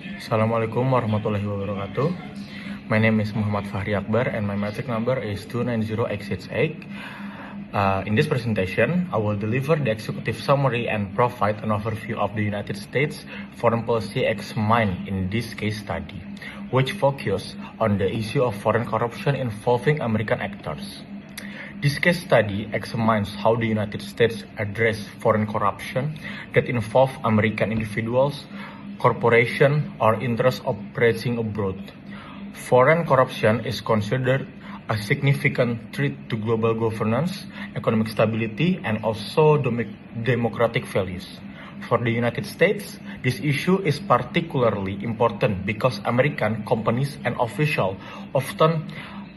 Assalamualaikum warahmatullahi wabarakatuh. My name is Muhammad Fahri Akbar and my metric number is 290X68. In this presentation, I will deliver the executive summary and provide an overview of the United States foreign policy examined in this case study, which focus on the issue of foreign corruption involving American actors. This case study examines how the United States address foreign corruption that involve American individuals, corporations, or interests operating abroad. Foreign corruption is considered a significant threat to global governance, economic stability, and also democratic values. For the United States, this issue is particularly important because American companies and officials often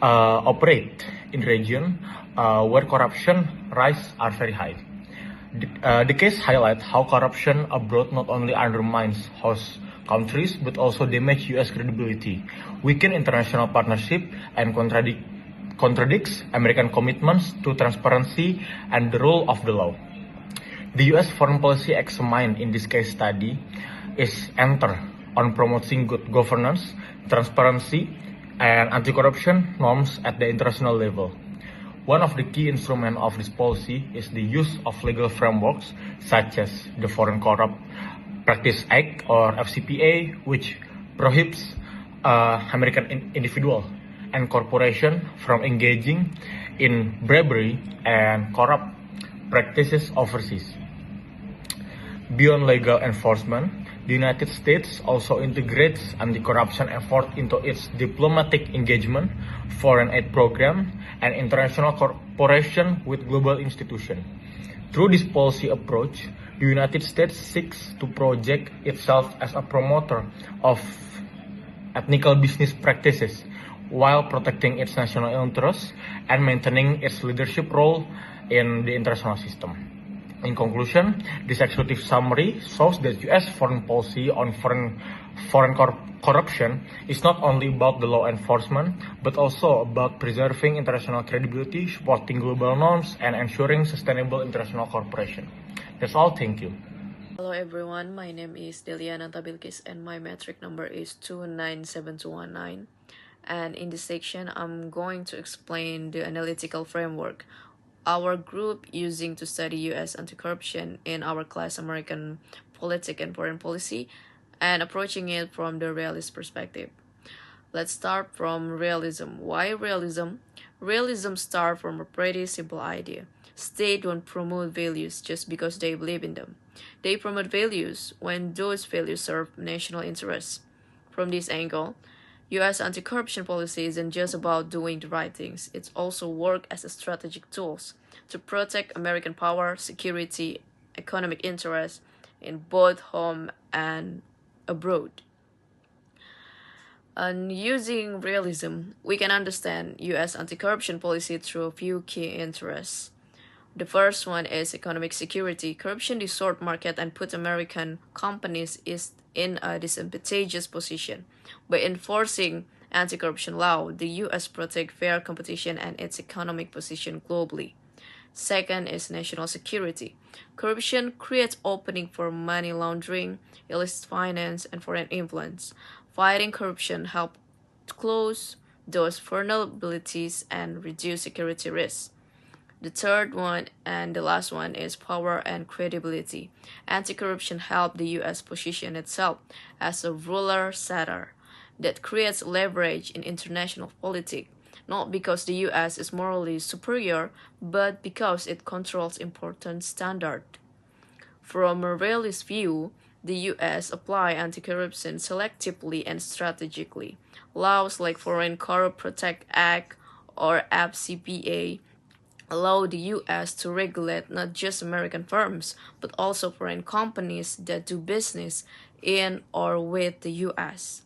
operate in regions where corruption rates are very high. The case highlights how corruption abroad not only undermines host countries but also damages U.S. credibility, weakens international partnership, and contradicts American commitments to transparency and the rule of the law. The U.S. foreign policy examined in this case study is centered on promoting good governance, transparency, and anti-corruption norms at the international level. One of the key instruments of this policy is the use of legal frameworks such as the Foreign Corrupt Practice Act or FCPA, which prohibits American individuals and corporations from engaging in bribery and corrupt practices overseas. Beyond legal enforcement, the United States also integrates anti-corruption efforts into its diplomatic engagement, foreign aid program, and international cooperation with global institutions. Through this policy approach, the United States seeks to project itself as a promoter of ethical business practices while protecting its national interests and maintaining its leadership role in the international system. In conclusion, this executive summary shows that U.S. foreign policy on foreign corruption is not only about the law enforcement, but also about preserving international credibility, supporting global norms, and ensuring sustainable international cooperation. That's all. Thank you. Hello everyone, my name is Deliana Tabilkis and my metric number is 297219. And in this section, I'm going to explain the analytical framework our group using to study U.S. anti-corruption in our class American Politics and Foreign Policy and approaching it from the realist perspective. Let's start from realism. Why realism? Realism starts from a pretty simple idea. States don't promote values just because they believe in them. They promote values when those values serve national interests. From this angle, U.S. anti-corruption policy isn't just about doing the right things. It also works as a strategic tools to protect American power, security, economic interests in both home and abroad. And using realism, we can understand U.S. anti-corruption policy through a few key interests. The first one is economic security. Corruption distorts market and puts American companies in a disadvantageous position. By enforcing anti-corruption law, the U.S. protects fair competition and its economic position globally. Second is national security. Corruption creates opening for money laundering, illicit finance, and foreign influence. Fighting corruption helps close those vulnerabilities and reduce security risks. The third one and the last one is power and credibility. Anti-corruption helps the U.S. position itself as a ruler-setter that creates leverage in international politics, not because the U.S. is morally superior, but because it controls important standards. From a realist view, the U.S. apply anti-corruption selectively and strategically. Laws like Foreign Corrupt Protect Act or FCPA allow the U.S. to regulate not just American firms, but also foreign companies that do business in or with the U.S.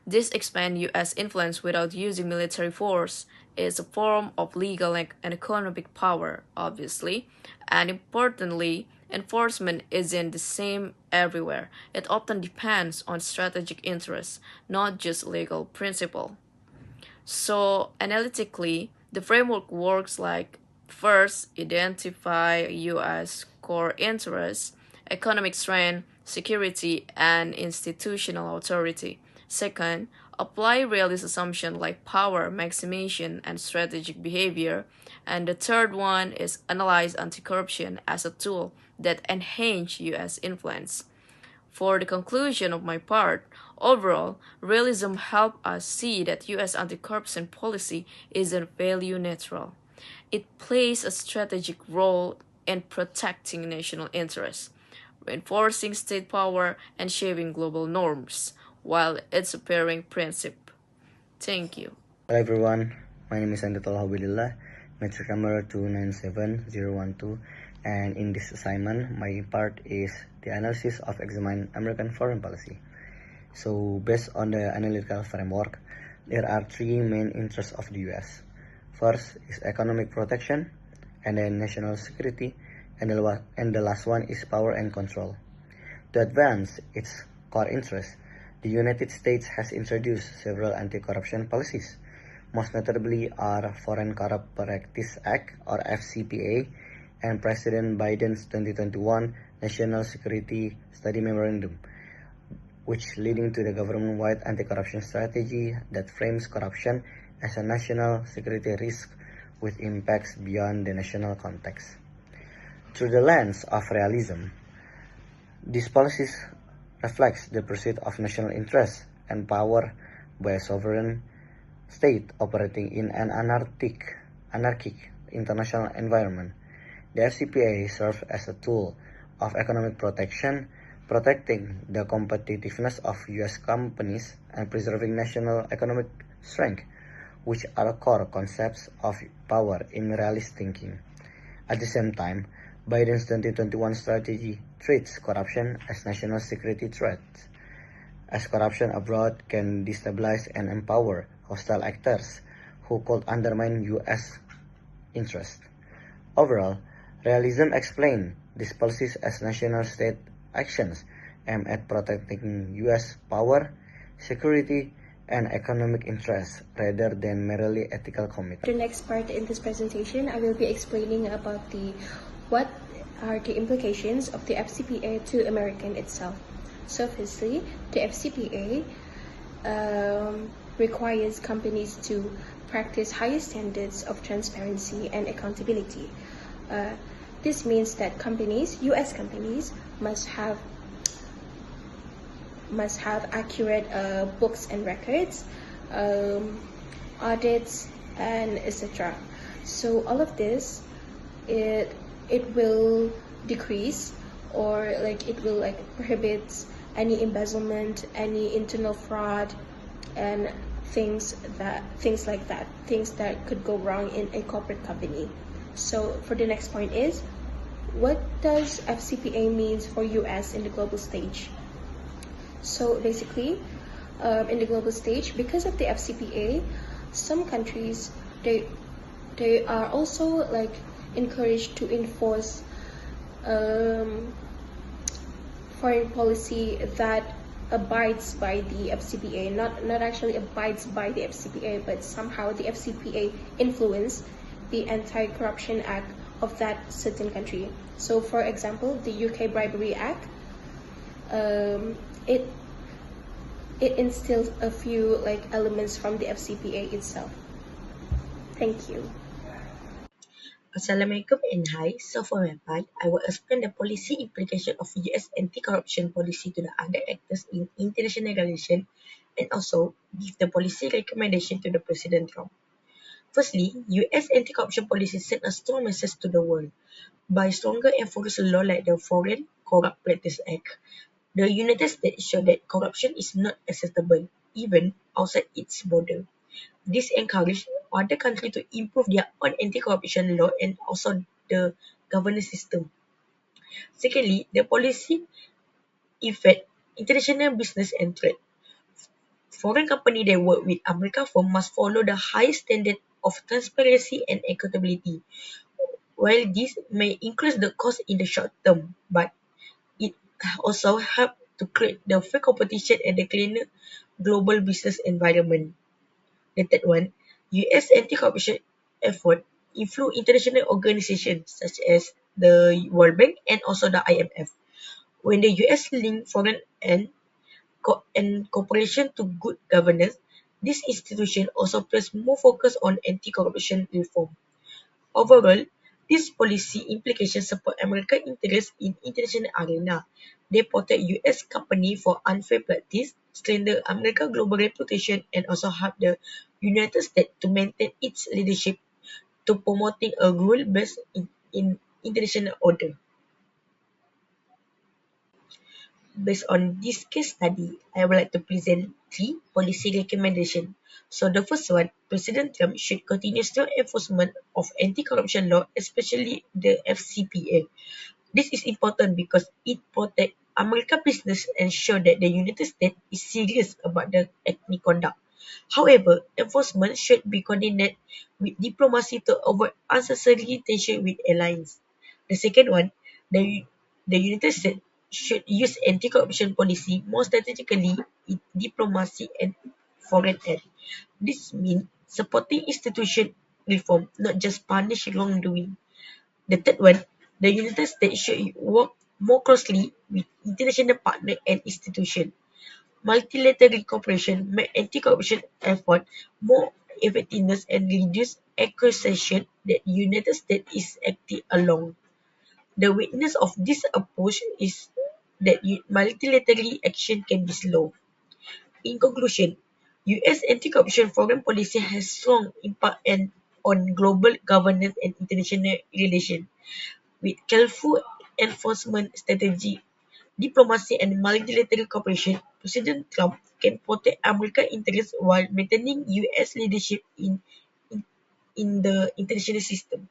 This expands U.S. influence without using military force. Is a form of legal and economic power, obviously, and importantly, enforcement isn't the same everywhere. It often depends on strategic interests, not just legal principle. So, analytically, the framework works like first, identify U.S. core interests, economic strength, security, and institutional authority. Second, apply realist assumptions like power maximization and strategic behavior. And the third one is analyze anti-corruption as a tool that enhance U.S. influence. For the conclusion of my part, overall, realism helps us see that U.S. anti-corruption policy isn't value neutral. It plays a strategic role in protecting national interests, reinforcing state power, and shaping global norms, while it's a pairing principle. Thank you. Hello everyone, my name is Andatul Habibullah, metric number 297012, and in this assignment, my part is the analysis of examine American foreign policy. So, based on the analytical framework, there are three main interests of the US. First is economic protection, and then national security, and the last one is power and control. To advance its core interests, the United States has introduced several anti-corruption policies. Most notably are Foreign Corrupt Practice Act or FCPA and President Biden's 2021 National Security Study Memorandum, which leading to the government-wide anti-corruption strategy that frames corruption as a national security risk with impacts beyond the national context. Through the lens of realism, these policies reflects the pursuit of national interest and power by a sovereign state operating in an anarchic international environment. The FCPA serves as a tool of economic protection, protecting the competitiveness of U.S. companies and preserving national economic strength, which are core concepts of power in realist thinking. At the same time, Biden's 2021 strategy treats corruption as national security threat, as corruption abroad can destabilize and empower hostile actors who could undermine U.S. interests. Overall, realism explains these policies as national state actions aimed at protecting U.S. power, security, and economic interests rather than merely ethical commitment. The next part in this presentation, I will be explaining about what are the implications of the FCPA to American itself. So firstly, the FCPA requires companies to practice higher standards of transparency and accountability. This means that U.S. companies, must have accurate books and records, audits, and etc. So all of this, it will decrease, or it will prohibit any embezzlement, any internal fraud, and things like that, things that could go wrong in a corporate company. So for the next point is, what does FCPA means for US in the global stage? So basically, in the global stage, because of the FCPA, some countries, they are also encouraged to enforce foreign policy that abides by the FCPA, not actually abides by the FCPA, but somehow the FCPA influence the Anti-Corruption Act of that certain country. So for example, the UK Bribery Act, it instills a few elements from the FCPA itself. Thank you. Assalamualaikum and hi. So for my part, I will explain the policy implication of US anti-corruption policy to the other actors in international relations and also give the policy recommendation to the President Trump. Firstly, US anti-corruption policy send a strong message to the world. By stronger enforcing law like the Foreign Corrupt Practice Act, the United States showed that corruption is not acceptable, even outside its border. This encouraged other countries to improve their own anti-corruption law and also the governance system. Secondly, the policy affect international business and trade. Foreign companies that work with American firms must follow the highest standard of transparency and accountability. While this may increase the cost in the short term, but it also helps to create the fair competition and the cleaner global business environment. The third one, US anti-corruption effort influence international organizations such as the World Bank and also the IMF. When the US link foreign and cooperation to good governance, this institution also place more focus on anti-corruption reform. Overall, these policy implications support American interests in international arena. They protect US companies for unfair practice, strengthen America's global reputation, and also help the United States to maintain its leadership to promoting a rule-based in international order. Based on this case study, I would like to present three policy recommendations. So the first one, President Trump should continue strong enforcement of anti-corruption law, especially the FCPA. This is important because it protects American business and shows that the United States is serious about the ethnic conduct. However, enforcement should be coordinated with diplomacy to avoid unnecessary tension with allies. The second one, the, the United States should use anti-corruption policy more strategically in diplomacy and foreign aid. This means supporting institution reform, not just punish wrongdoing. The third one, the United States should work more closely with international partners and institutions. Multilateral cooperation make anti-corruption efforts more effective and reduce accusation that the United States is acting alone. The weakness of this approach is that multilateral action can be slow. In conclusion, US anti-corruption foreign policy has strong impact on global governance and international relations. With careful enforcement strategy, diplomacy, and multilateral cooperation, President Trump can protect American interests while maintaining US leadership in the international system.